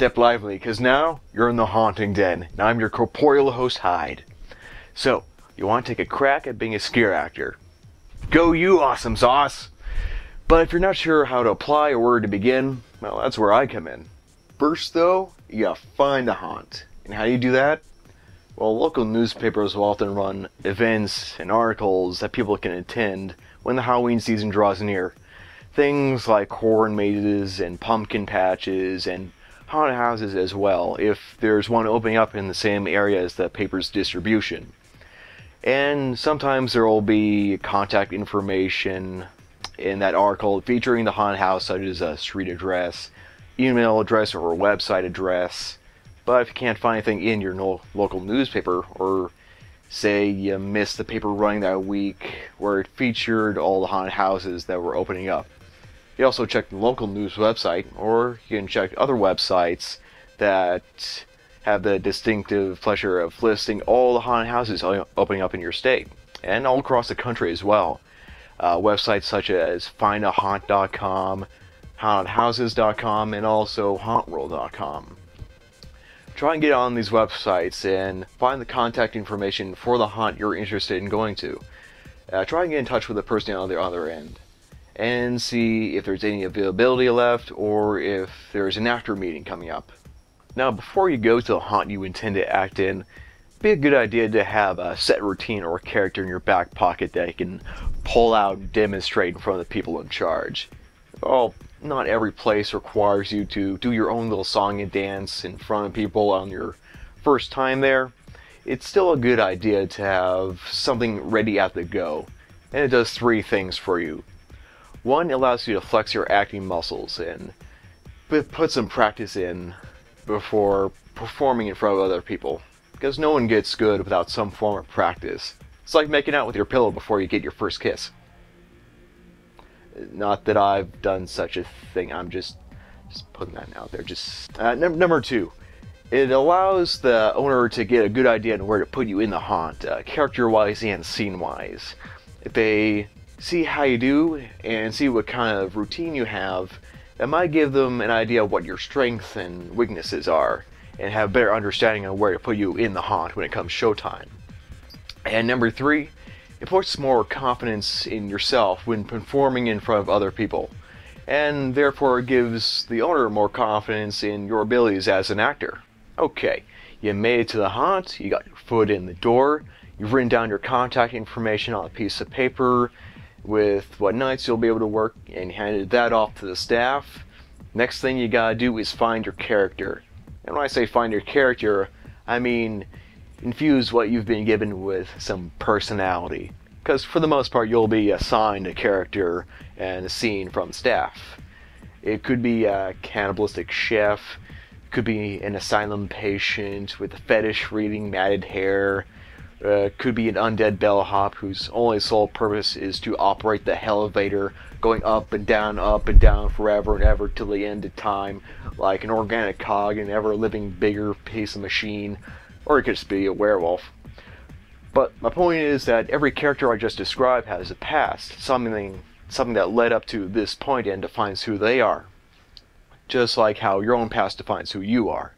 step lively, because now you're in the haunting den, and I'm your corporeal host, Hyde. So, you want to take a crack at being a scare actor? Go you, awesome sauce! But if you're not sure how to apply or where to begin, well, that's where I come in. First, though, you gotta find a haunt. And how do you do that? Well, local newspapers will often run events and articles that people can attend when the Halloween season draws near. Things like corn mazes and pumpkin patches and haunted houses as well, if there's one opening up in the same area as the paper's distribution. And sometimes there will be contact information in that article featuring the haunted house, such as a street address, email address, or a website address. But if you can't find anything in your local newspaper, or say you missed the paper running that week where it featured all the haunted houses that were opening up, you also check the local news website, or you can check other websites that have the distinctive pleasure of listing all the haunted houses opening up in your state, and all across the country as well. Websites such as findahaunt.com, hauntedhouses.com, and also hauntworld.com. Try and get on these websites and find the contact information for the haunt you're interested in going to. Try and get in touch with the person on the other end, and see if there's any availability left, or if there's an after meeting coming up. Now, before you go to the haunt you intend to act in, it'd be a good idea to have a set routine or a character in your back pocket that you can pull out and demonstrate in front of the people in charge. Well, not every place requires you to do your own little song and dance in front of people on your first time there. It's still a good idea to have something ready at the go, and it does three things for you. One, it allows you to flex your acting muscles and put some practice in before performing in front of other people, because no one gets good without some form of practice. It's like making out with your pillow before you get your first kiss. Not that I've done such a thing, I'm just putting that out there. Number two, it allows the owner to get a good idea on where to put you in the haunt, character-wise and scene-wise. If they see how you do and see what kind of routine you have, that might give them an idea of what your strengths and weaknesses are, and have a better understanding of where to put you in the haunt when it comes showtime. And number three, it puts more confidence in yourself when performing in front of other people, and therefore it gives the owner more confidence in your abilities as an actor. Okay, you made it to the haunt, you got your foot in the door, you've written down your contact information on a piece of paper with what nights you'll be able to work, and handed that off to the staff. Next thing you gotta do is find your character. And when I say find your character, I mean infuse what you've been given with some personality. Because for the most part, you'll be assigned a character and a scene from staff. It could be a cannibalistic chef, could be an asylum patient with a fetish reading matted hair, could be an undead bellhop whose only sole purpose is to operate the elevator, going up and down forever and ever till the end of time, like an organic cog in an ever-living bigger piece of machine. Or it could just be a werewolf. But my point is that every character I just described has a past, something that led up to this point and defines who they are. Just like how your own past defines who you are.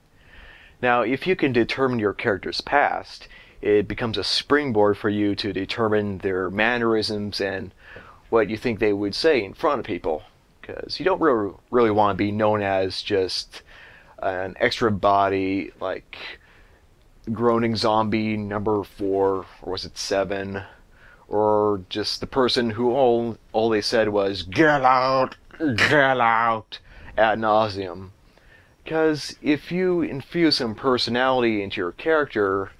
Now, if you can determine your character's past, it becomes a springboard for you to determine their mannerisms and what you think they would say in front of people. Because you don't really want to be known as just an extra body, like groaning zombie number 4, or was it 7, or just the person who all they said was get out ad nauseum. Because if you infuse some personality into your character,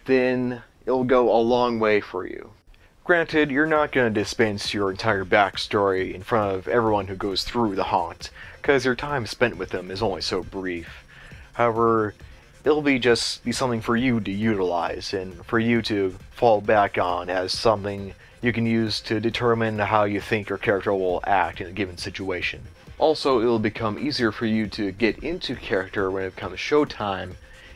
then it'll go a long way for you. Granted, you're not going to dispense your entire backstory in front of everyone who goes through the haunt, because your time spent with them is only so brief. However, it'll be something for you to utilize, and for you to fall back on as something you can use to determine how you think your character will act in a given situation. Also, it'll become easier for you to get into character when it comes showtime,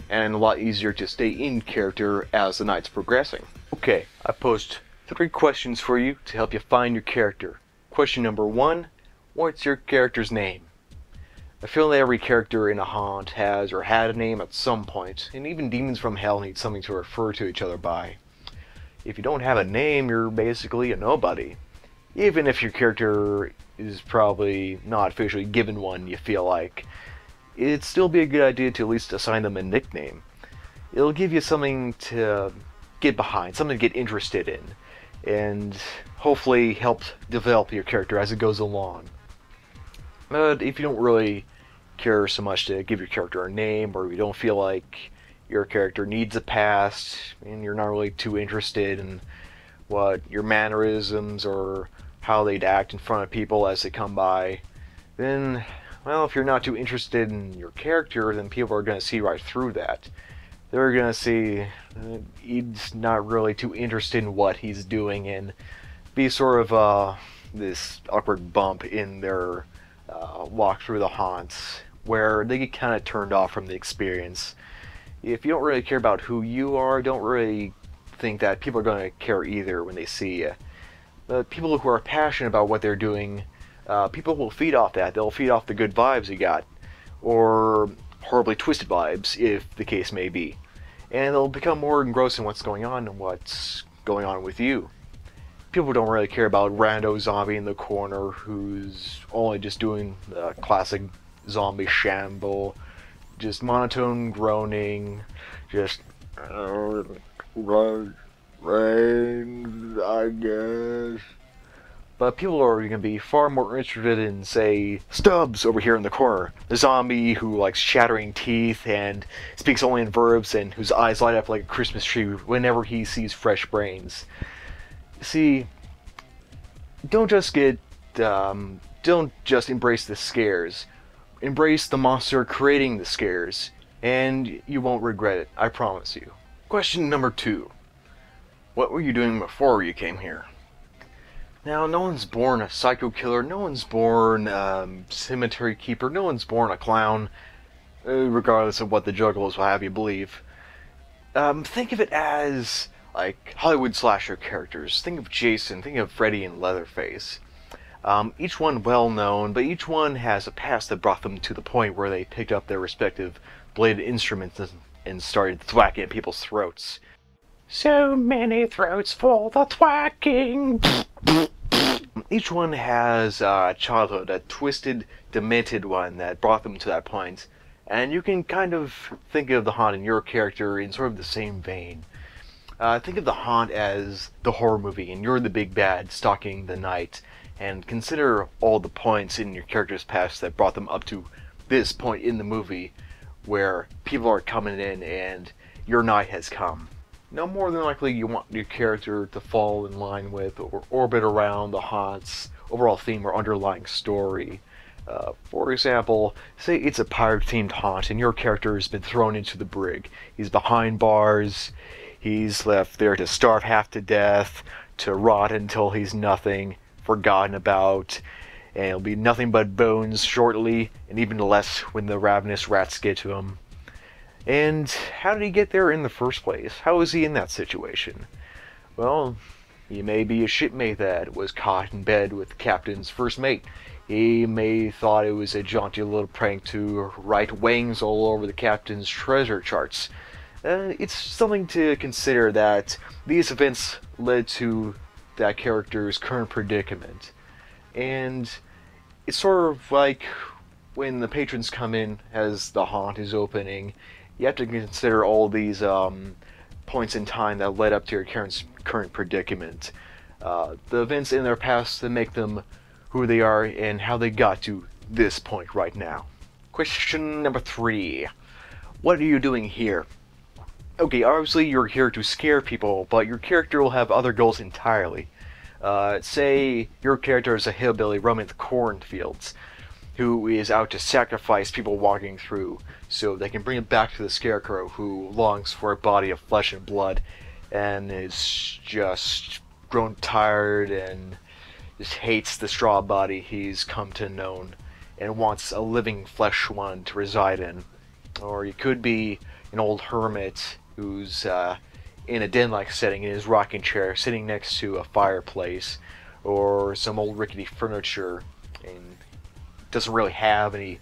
and a lot easier to stay in character as the night's progressing. Okay, I posed 3 questions for you to help you find your character. Question number 1, what's your character's name? I feel that every character in a haunt has or had a name at some point, and even demons from hell need something to refer to each other by. If you don't have a name, you're basically a nobody. Even if your character is probably not officially given one, you feel like, it'd still be a good idea to at least assign them a nickname. It'll give you something to get behind, something to get interested in, and hopefully help develop your character as it goes along. But if you don't really care so much to give your character a name, or you don't feel like your character needs a past, and you're not really too interested in what your mannerisms or how they'd act in front of people as they come by, then, well, if you're not too interested in your character, then people are going to see right through that. They're going to see he's not really too interested in what he's doing, and be sort of this awkward bump in their walk through the haunts, where they get kind of turned off from the experience. If you don't really care about who you are, don't really think that people are going to care either when they see you. But people who are passionate about what they're doing, people will feed off that. They'll feed off the good vibes you got, or horribly twisted vibes, if the case may be. And they'll become more engrossed in what's going on and what's going on with you. People don't really care about rando zombie in the corner who's only just doing the classic zombie shamble, just monotone groaning, just rain, I guess. But people are going to be far more interested in, say, Stubbs over here in the corner, the zombie who likes shattering teeth and speaks only in verbs and whose eyes light up like a Christmas tree whenever he sees fresh brains. See, don't just embrace the scares. Embrace the monster creating the scares, and you won't regret it, I promise you. Question number 2. What were you doing before you came here? Now, no one's born a psycho killer, no one's born cemetery keeper, no one's born a clown, regardless of what the juggalos will have you believe. Think of it as like Hollywood slasher characters. Think of Jason, think of Freddy and Leatherface. Each one well known, but each one has a past that brought them to the point where they picked up their respective bladed instruments and started thwacking at people's throats. So many throats for the thwacking. Each one has a childhood, a twisted, demented one that brought them to that point. And you can kind of think of the haunt in your character in sort of the same vein. Think of the haunt as the horror movie, and you're the big bad stalking the night. And consider all the points in your character's past that brought them up to this point in the movie, where people are coming in and your night has come. Now, more than likely, you want your character to fall in line with or orbit around the haunt's overall theme or underlying story. For example, say it's a pirate-themed haunt and your character has been thrown into the brig. He's behind bars, he's left there to starve half to death, to rot until he's nothing, forgotten about, and it'll be nothing but bones shortly, and even less when the ravenous rats get to him. And how did he get there in the first place? How was he in that situation? Well, he may be a shipmate that was caught in bed with the captain's first mate. He may thought it was a jaunty little prank to write wings all over the captain's treasure charts. It's something to consider that these events led to that character's current predicament. And it's sort of like when the patrons come in as the haunt is opening, you have to consider all these points in time that led up to your current predicament. The events in their past that make them who they are and how they got to this point right now. Question number 3. What are you doing here? Okay, obviously you're here to scare people, but your character will have other goals entirely. Say your character is a hillbilly roaming the cornfields, who is out to sacrifice people walking through, so they can bring it back to the scarecrow who longs for a body of flesh and blood, and is just grown tired and just hates the straw body he's come to know, and wants a living flesh one to reside in. Or you could be an old hermit who's in a den-like setting in his rocking chair, sitting next to a fireplace, or some old rickety furniture, and doesn't really have any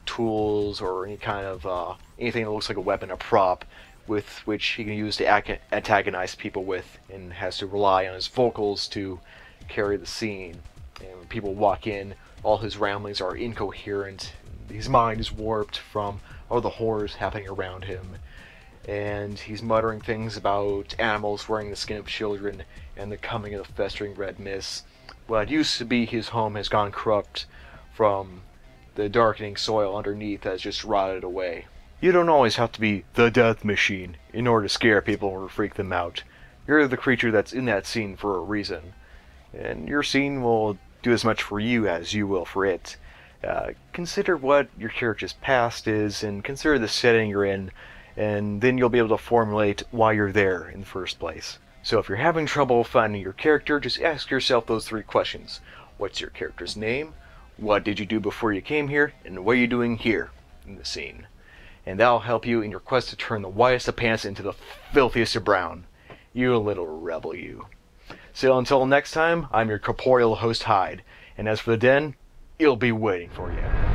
tools or any kind of anything that looks like a weapon, a prop, with which he can use to antagonize people with, and has to rely on his vocals to carry the scene. And when people walk in, all his ramblings are incoherent. His mind is warped from all the horrors happening around him. And he's muttering things about animals wearing the skin of children and the coming of the festering red mist. What used to be his home has gone corrupt from the darkening soil underneath has just rotted away. You don't always have to be the death machine in order to scare people or freak them out. You're the creature that's in that scene for a reason. And your scene will do as much for you as you will for it. Consider what your character's past is, and consider the setting you're in, and then you'll be able to formulate why you're there in the first place. So if you're having trouble finding your character, just ask yourself those 3 questions. What's your character's name? What did you do before you came here? And what are you doing here in the scene? And that'll help you in your quest to turn the whitest of pants into the filthiest of brown. You little rebel, you. So until next time, I'm your corporeal host Hyde, and as for the den, it'll be waiting for you.